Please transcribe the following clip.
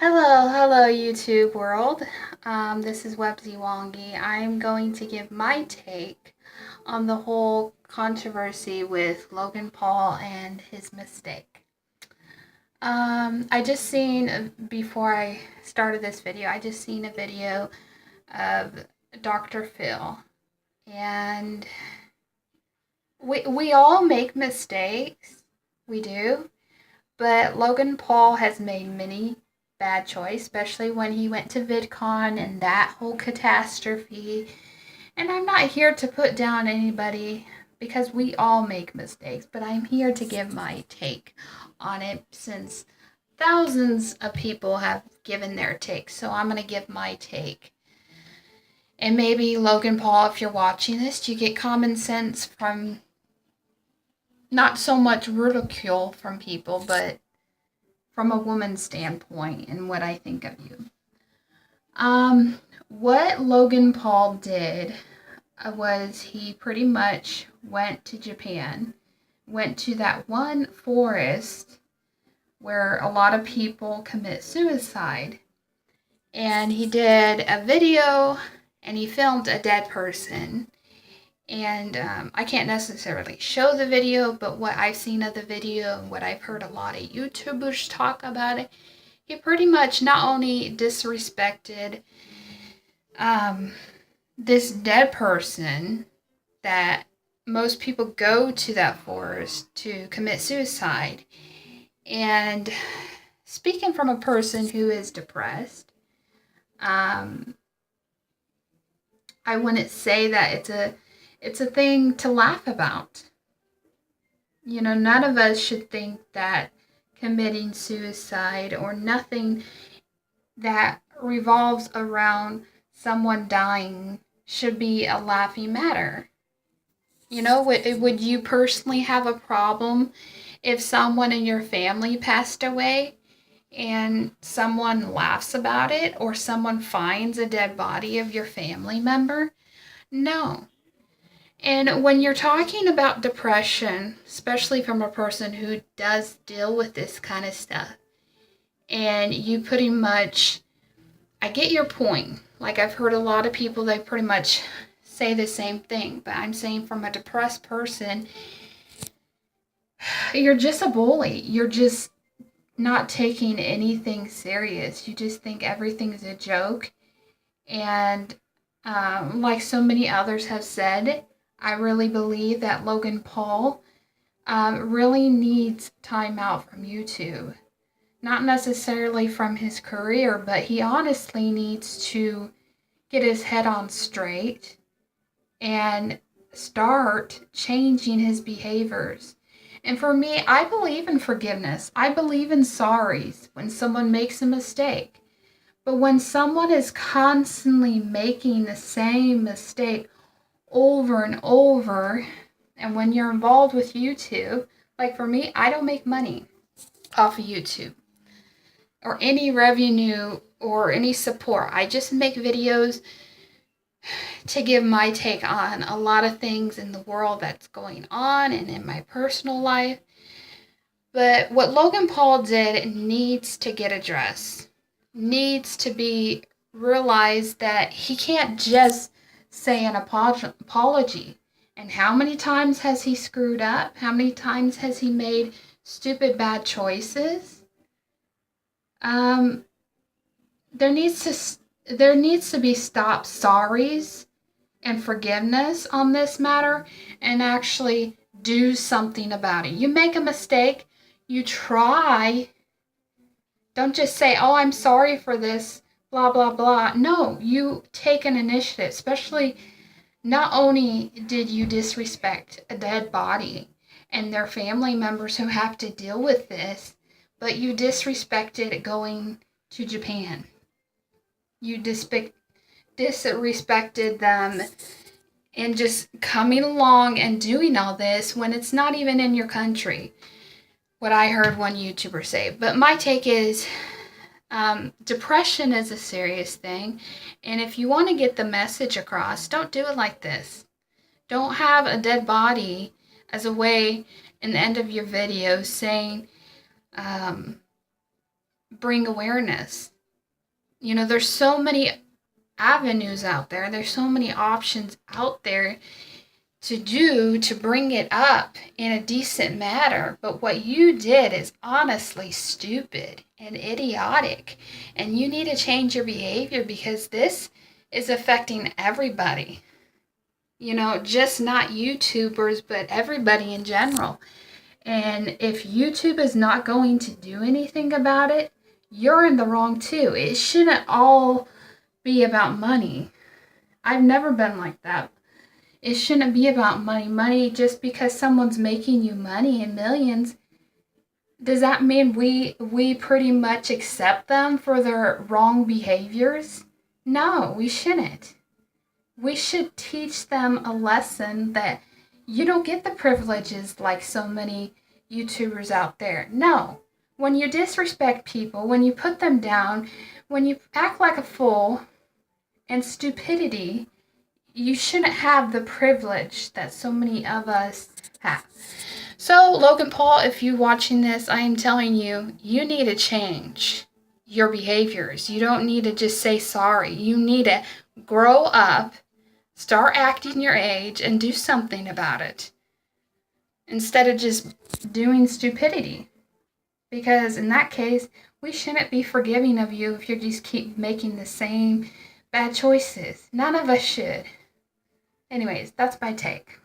Hello YouTube world. This is Websy Wongi. I'm going to give my take on the whole controversy with Logan Paul and his mistake. I just seen, before I started this video, I just seen a video of Dr. Phil. And we all make mistakes. We do. But Logan Paul has made many bad choice, especially when he went to VidCon and that whole catastrophe. And I'm not here to put down anybody because we all make mistakes, but I'm here to give my take on it since thousands of people have given their take. So I'm going to give my take. And maybe Logan Paul, if you're watching this, you get common sense from not so much ridicule from people, but from a woman's standpoint and what I think of you. What Logan Paul did was he pretty much went to Japan, went to that one forest where a lot of people commit suicide, and he did a video and he filmed a dead person. And I can't necessarily show the video, but what I've seen of the video and what I've heard a lot of YouTubers talk about it, he pretty much not only disrespected this dead person that most people go to that forest to commit suicide. And speaking from a person who is depressed, I wouldn't say that it's a thing to laugh about. You know, none of us should think that committing suicide or nothing that revolves around someone dying should be a laughing matter. You know, would you personally have a problem if someone in your family passed away and someone laughs about it, or someone finds a dead body of your family member? No. And when you're talking about depression, especially from a person who does deal with this kind of stuff, and you pretty much, I get your point. Like, I've heard a lot of people, they pretty much say the same thing, but I'm saying from a depressed person, you're just a bully. You're just not taking anything serious. You just think everything's a joke. And like so many others have said, I really believe that Logan Paul really needs time out from YouTube. Not necessarily from his career, but he honestly needs to get his head on straight and start changing his behaviors. And for me, I believe in forgiveness. I believe in sorries when someone makes a mistake. But when someone is constantly making the same mistake over and over, and when you're involved with YouTube, like for me, I don't make money off of YouTube or any revenue or any support. I just make videos to give my take on a lot of things in the world that's going on and in my personal life. But what Logan Paul did needs to get addressed, needs to be realized that he can't just say an apology. And how many times has he screwed up? How many times has he made stupid bad choices? There needs to be stop sorries and forgiveness on this matter, and actually do something about it. You make a mistake, you try. Don't just say, "Oh, I'm sorry for this, blah blah blah." No, you take an initiative. Especially, not only did you disrespect a dead body and their family members who have to deal with this, but you disrespected going to Japan. You disrespected them and just coming along and doing all this when it's not even in your country. What I heard one YouTuber say. But my take is, depression is a serious thing, and if you want to get the message across, don't do it like this. Don't have a dead body as a way in the end of your video saying, bring awareness. You know, there's so many avenues out there, there's so many options out there to do to bring it up in a decent manner. But what you did is honestly stupid and idiotic. And you need to change your behavior because this is affecting everybody. You know, just not YouTubers, but everybody in general. And if YouTube is not going to do anything about it, you're in the wrong too. It shouldn't all be about money. I've never been like that. It shouldn't be about money. Money, just because someone's making you money in millions, does that mean we pretty much accept them for their wrong behaviors? No, we shouldn't. We should teach them a lesson that you don't get the privileges like so many YouTubers out there. No. When you disrespect people, when you put them down, when you act like a fool and stupidity, you shouldn't have the privilege that so many of us have. So, Logan Paul, if you're watching this, I am telling you, you need to change your behaviors. You don't need to just say sorry. You need to grow up, start acting your age, and do something about it instead of just doing stupidity. Because in that case, we shouldn't be forgiving of you if you just keep making the same bad choices. None of us should. Anyways, that's my take.